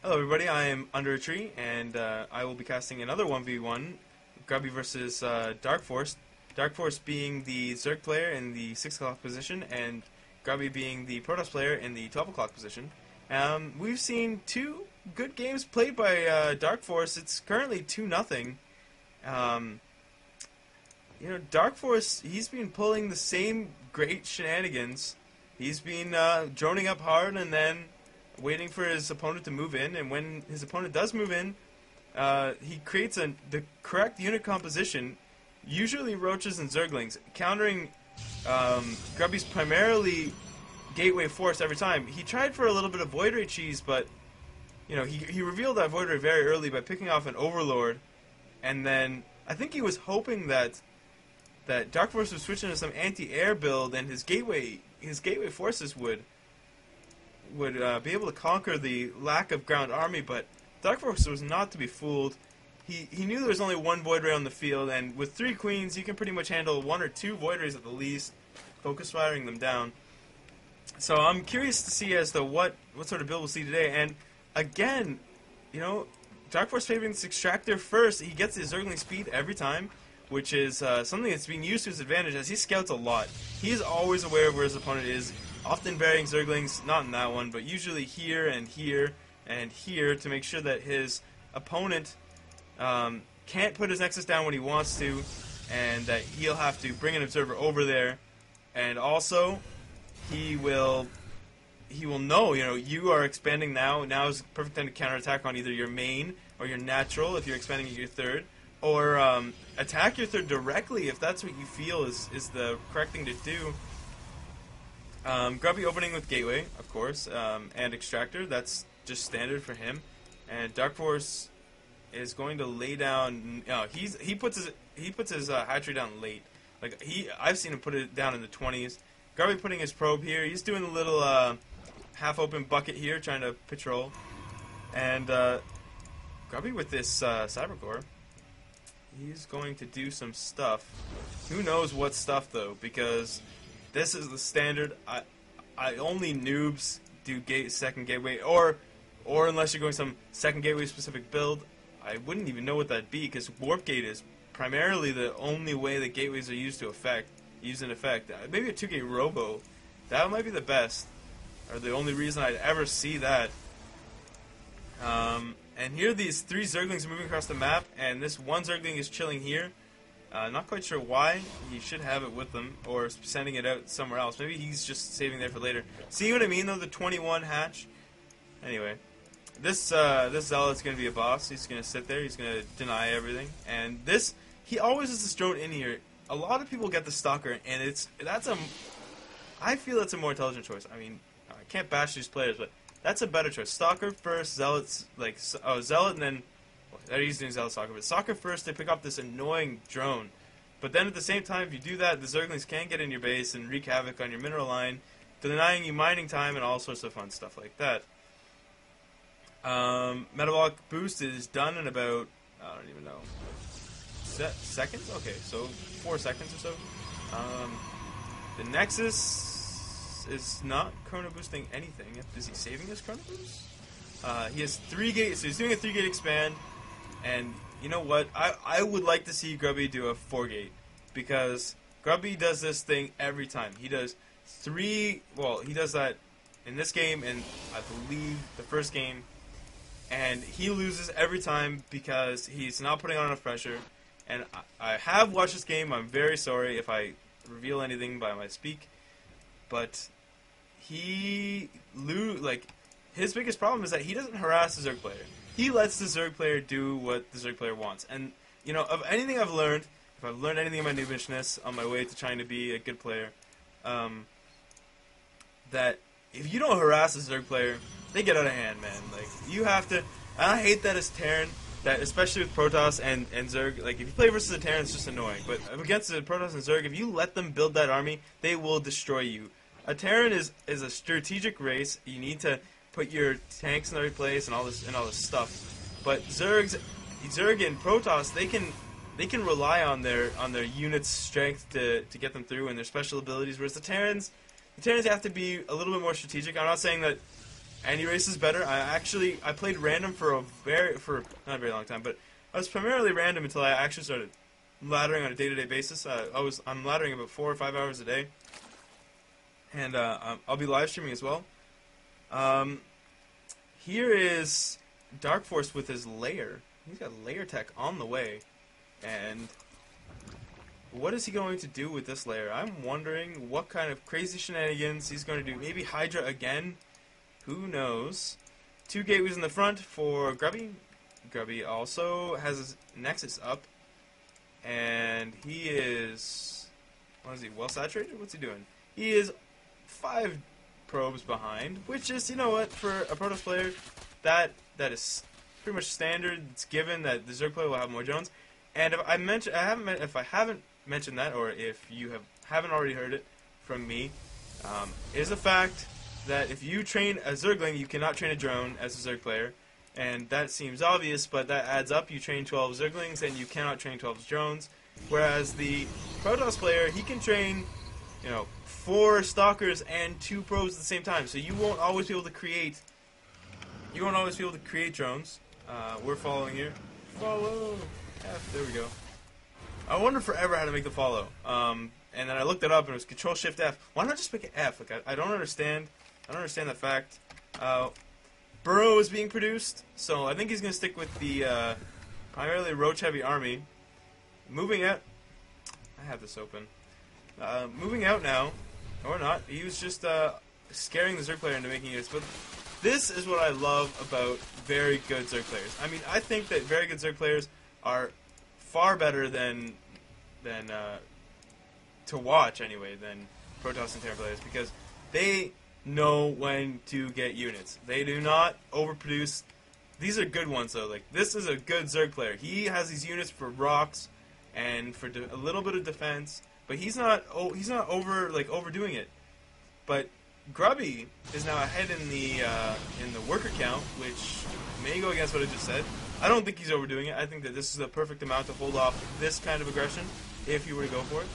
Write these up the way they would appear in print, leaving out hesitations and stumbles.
Hello everybody, I am Under a Tree, and I will be casting another 1v1, Grubby versus DarkForce. DarkForce being the Zerg player in the 6 o'clock position, and Grubby being the Protoss player in the 12 o'clock position. We've seen two good games played by DarkForce. It's currently 2-0. DarkForce, he's been pulling the same great shenanigans. He's been droning up hard and then waiting for his opponent to move in, and when his opponent does move in, he creates the correct unit composition, usually roaches and zerglings, countering Grubby's primarily gateway force every time. He tried for a little bit of void ray cheese, but he revealed that void ray very early by picking off an overlord, and then I think he was hoping that DarkForce would switch into some anti-air build, and his gateway forces would be able to conquer the lack of ground army, but DarkForce was not to be fooled. He knew there was only one Void Ray on the field, and with 3 queens, you can pretty much handle 1 or 2 Void Rays at the least, focus firing them down. So I'm curious to see as to what sort of build we'll see today, and again, DarkForce favoring this Extractor first. He gets his Zergling speed every time, which is something that's being used to his advantage as he scouts a lot. He's always aware of where his opponent is, often burying Zerglings, not in that one, but usually here and here and here to make sure that his opponent can't put his Nexus down when he wants to, and that he'll have to bring an Observer over there. And also, he will know, you are expanding now. Now is the perfect time to counterattack on either your main or your natural if you're expanding at your third, or attack your third directly if that's what you feel is the correct thing to do. Grubby opening with Gateway, of course, and Extractor. That's just standard for him. And DarkForce is going to lay down. He puts his hatchery down late. I've seen him put it down in the 20s. Grubby putting his probe here. He's doing a little half-open bucket here, trying to patrol. And Grubby with this Cybercore. He's going to do some stuff. Who knows what stuff though, because this is the standard. I only noobs do second gateway, or unless you're going some second gateway specific build, I wouldn't even know what that'd be, because warp gate is primarily the only way that gateways are used in effect. Maybe a 2-gate robo, that might be the best, or the only reason I'd ever see that. And here these 3 Zerglings are moving across the map, and this one Zergling is chilling here. Not quite sure why. He should have it with them, or sending it out somewhere else. Maybe he's just saving there for later. See what I mean, though? The 21 hatch. Anyway, this Zealot's going to be a boss. He's going to sit there. He's going to deny everything. And he always has this drone in here. A lot of people get the Stalker, and I feel that's a more intelligent choice. I mean, I can't bash these players, but that's a better choice. Stalker first, Zealot's Zealot, and then he's doing Zealot Stalker, but Stalker first, they pick up this annoying drone. But then at the same time, if you do that, the Zerglings can get in your base and wreak havoc on your mineral line, denying you mining time and all sorts of fun stuff like that. Metabolic boost is done in about, I don't even know, seconds? Okay, so 4 seconds or so. The Nexus is not chrono boosting anything. Is he saving his chrono boost? He has 3 gates, so he's doing a 3-gate expand. And you know what? I would like to see Grubby do a 4-gate, because Grubby does this thing every time. He does he does that in this game, and I believe the first game, and he loses every time because he's not putting on enough pressure. And I have watched this game. I'm very sorry if I reveal anything by my speak, but his biggest problem is that he doesn't harass the Zerg player. He lets the Zerg player do what the Zerg player wants. And, of anything I've learned, if I've learned anything in my noobishness on my way to trying to be a good player, that if you don't harass the Zerg player, they get out of hand, man. You have to, and I hate that as Terran, that especially with Protoss and Zerg, if you play versus a Terran, it's just annoying. But against the Protoss and Zerg, if you let them build that army, they will destroy you. A Terran is a strategic race. You need to put your tanks in the right place and all this stuff. But Zerg and Protoss, they can rely on their unit's strength to get them through and their special abilities. Whereas the Terrans have to be a little bit more strategic. I'm not saying that and he races better. I played random for not a very long time, but I was primarily random until I actually started laddering on a day-to-day basis. I'm laddering about 4 or 5 hours a day, and I'll be live streaming as well. Here is DarkForce with his lair. He's got lair tech on the way, and what is he going to do with this lair? I'm wondering what kind of crazy shenanigans he's going to do. Maybe Hydra again? Who knows? 2 gateways in the front for Grubby. Grubby also has his Nexus up, and he is... what is he, well saturated? What's he doing? He is 5 probes behind, which is, you know what, for a Protoss player, that is pretty much standard. It's given that the Zerg player will have more drones. And if I haven't mentioned that, or if you haven't already heard it from me, is the fact that if you train a Zergling, you cannot train a drone as a Zerg player. And that seems obvious, but that adds up. You train 12 Zerglings, and you cannot train 12 drones. Whereas the Protoss player, he can train, 4 Stalkers and 2 probes at the same time. So you won't always be able to create. You won't always be able to create drones. We're following here. Follow. F. There we go. I wonder forever how to make the follow. And then I looked it up, and it was Control Shift F. Why not just make it F? Like I don't understand. I don't understand that fact. Burrow is being produced, so I think he's going to stick with the primarily roach-heavy army. Moving out. I have this open. Moving out now, or not. He was just scaring the Zerg player into making it. But this is what I love about very good Zerg players. I mean, I think that very good Zerg players are far better than to watch anyway than Protoss and Terran players, because they know when to get units. They do not overproduce. These are good ones though. Like, this is a good Zerg player. He has these units for rocks and for a little bit of defense, but he's not overdoing it. But Grubby is now ahead in the worker count, which may go against what I just said. I don't think he's overdoing it. I think that this is the perfect amount to hold off this kind of aggression if you were to go for it.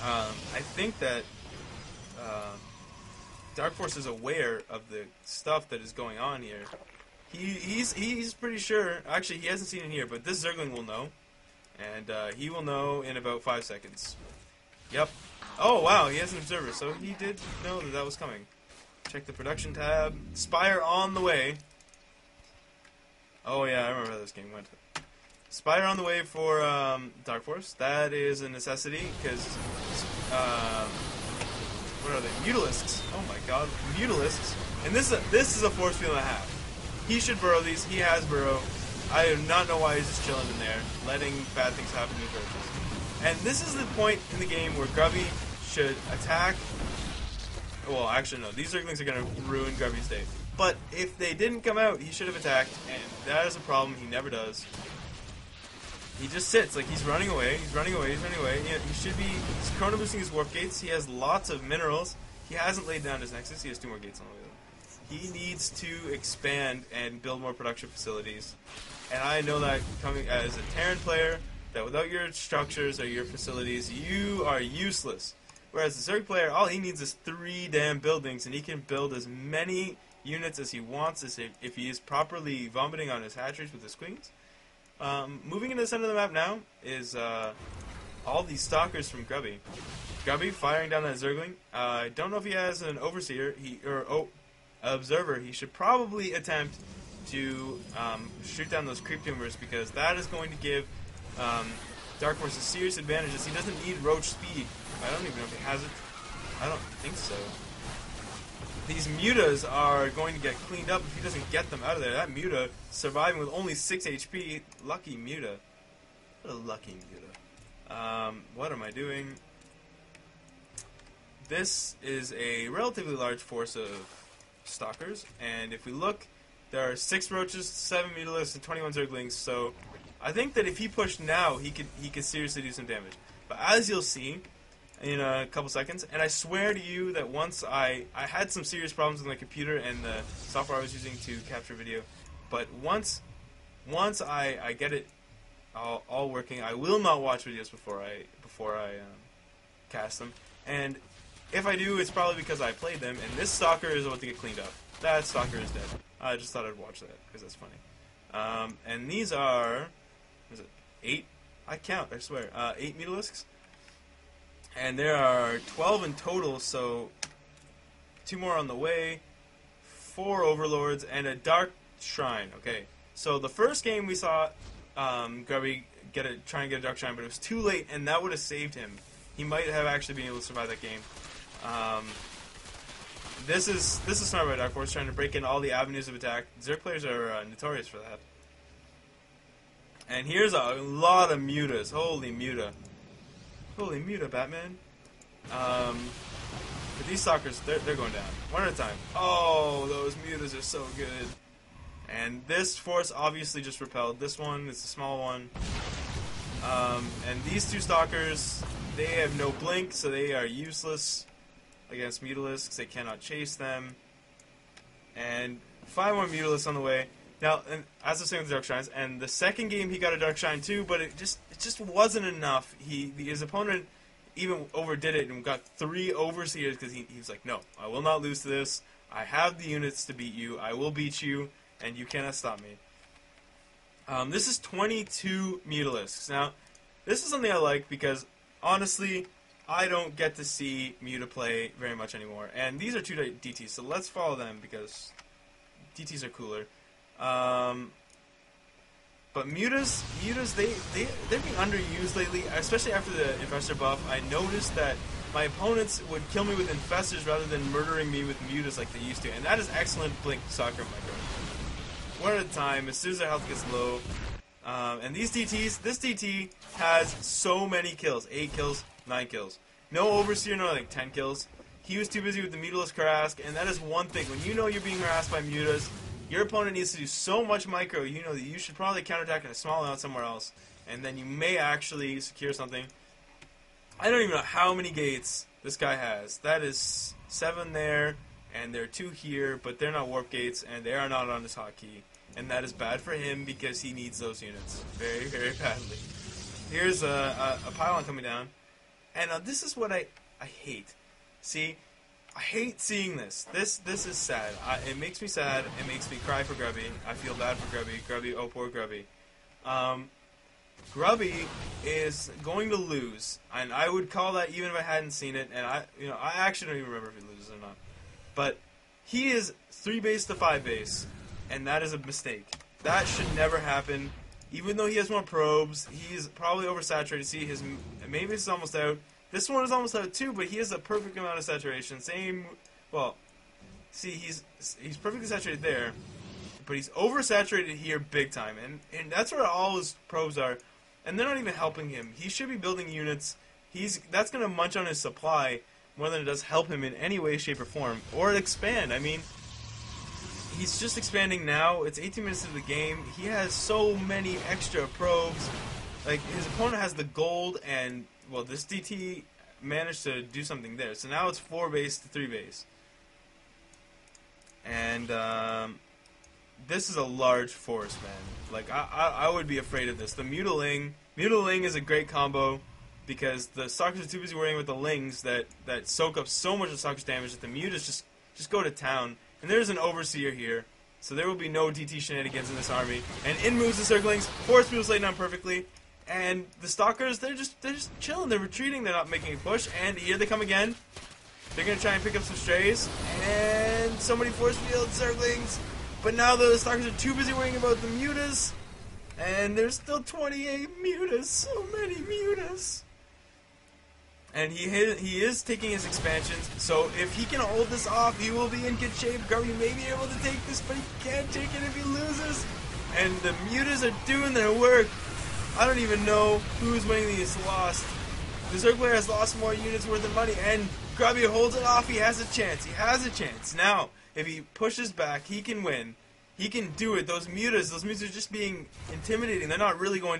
I think that DarkForce is aware of the stuff that is going on here. He's pretty sure. Actually, he hasn't seen it here, but this Zergling will know, and he will know in about 5 seconds. Yep. Oh wow, he has an observer, so he did know that was coming. Check the production tab. Spire on the way. Oh yeah, I remember how this game went. Spire on the way for DarkForce. That is a necessity, because what are they? Mutalisks. Oh my god, Mutalisks. And this is a force field and a half. He should burrow these. He has burrow. I do not know why he's just chilling in there, letting bad things happen to his roaches. And this is the point in the game where Grubby should attack. Well, actually no. These Zerglings are going to ruin Grubby's day. But if they didn't come out, he should have attacked, and that is a problem. He never does. He just sits, like he's running away. He's running away. He's running away. He should be. He's chrono boosting his warp gates. He has lots of minerals. He hasn't laid down his nexus. He has 2 more gates on the way though. He needs to expand and build more production facilities. And I know that coming as a Terran player, that without your structures or your facilities, you are useless. Whereas the Zerg player, all he needs is 3 damn buildings, and he can build as many units as he wants, as if he is properly vomiting on his hatcheries with his queens. Moving into the center of the map now is all these stalkers from Grubby. Grubby firing down that Zergling. I don't know if he has an overseer or observer. He should probably attempt to shoot down those creep tumors, because that is going to give DarkForce a serious advantages. He doesn't need roach speed. I don't even know if he has it. I don't think so. These mutas are going to get cleaned up if he doesn't get them out of there. That muta surviving with only 6 HP. Lucky muta. What a lucky muta. What am I doing? This is a relatively large force of stalkers, and if we look, there are 6 roaches, 7 mutalisks, and 21 zerglings. So I think that if he pushed now, he could seriously do some damage. But as you'll see in a couple seconds, and I swear to you that once I had some serious problems with my computer and the software I was using to capture video, but once I get it all working, I will not watch videos before I cast them. And if I do, it's probably because I played them, and this stalker is about to get cleaned up. that stalker is dead. I just thought I'd watch that because that's funny. And these are, is it 8? I count, I swear. 8 Mutalisks. And there are 12 in total, so 2 more on the way, 4 Overlords, and a Dark Shrine. Okay, so the first game we saw Grubby try and get a Dark Shrine, but it was too late, and that would have saved him. He might have actually been able to survive that game. This is smart by DarkForce, trying to break in all the avenues of attack. Zerg players are notorious for that. And here's a lot of mutas. Holy muta. Holy muta, Batman. But these stalkers, they're going down. One at a time. Oh, those mutas are so good. And this force obviously just repelled. This one is a small one. And these 2 stalkers, they have no blink, so they are useless against Mutalisks. They cannot chase them. And 5 more Mutalisks on the way. Now, and as I was saying with the Dark Shrines, and the second game he got a Dark Shine too, but it just wasn't enough. His opponent even overdid it and got 3 Overseers because he was like, no, I will not lose to this. I have the units to beat you. I will beat you, and you cannot stop me. This is 22 Mutalisks. Now, this is something I like because, honestly, I don't get to see Muta play very much anymore. And these are 2 DTs, so let's follow them because DTs are cooler. But mutas, they've been underused lately, especially after the Infestor buff. I noticed that my opponents would kill me with Infestors rather than murdering me with mutas like they used to, and that is excellent blink soccer micro. One at a time, as soon as their health gets low. And these DTs, this DT has so many kills, 8 kills, 9 kills. No Overseer, no like 10 kills. He was too busy with the Mutalisk Harass, and that is one thing. When you know you're being harassed by mutas, your opponent needs to do so much micro, you know that you should probably counterattack in a small amount somewhere else, and then you may actually secure something. I don't even know how many gates this guy has. That is 7 there, and there are 2 here, but they're not warp gates, and they are not on his hotkey. And that is bad for him because he needs those units very, very badly. Here's a pylon coming down, and this is what I hate. See? I hate seeing this. This is sad. It makes me sad. It makes me cry for Grubby. I feel bad for Grubby. Grubby, oh poor Grubby. Grubby is going to lose, and I would call that even if I hadn't seen it. And I actually don't even remember if he loses or not. But he is 3 base to 5 base, and that is a mistake. That should never happen. Even though he has more probes, he's probably oversaturated. See, maybe this is almost out. This one is almost out too, but he has a perfect amount of saturation. Well, see, he's perfectly saturated there, but he's oversaturated here big time, and that's where all his probes are, and they're not even helping him. He should be building units. That's going to munch on his supply more than it does help him in any way, shape, or form, or expand. I mean, he's just expanding now. It's 18 minutes into the game. He has so many extra probes. Like, his opponent has the gold and... Well, this DT managed to do something there. So now it's 4 base to 3 base. And this is a large force, man. Like, I would be afraid of this. The Mutaling is a great combo because the Stalkers are too busy worrying with the Lings that soak up so much of Stalker's damage that the Mutas just go to town. And there's an Overseer here. So there will be no DT shenanigans in this army. And in moves the Zerglings. Force moves laid down perfectly. And the Stalkers, they're just chilling. They're retreating. They're not making a push. And here they come again. They're going to try and pick up some strays. And so many force field Zerglings. But now the Stalkers are too busy worrying about the mutas. And there's still 28 mutas. So many mutas. And he is taking his expansions. So if he can hold this off, he will be in good shape. Grubby may be able to take this, but he can't take it if he loses. And the mutas are doing their work. I don't even know who's winning these lost. The Zerg player has lost more units worth of money, and Grubby holds it off. He has a chance. He has a chance. Now, if he pushes back, he can win. He can do it. Those mutas are just being intimidating. They're not really going to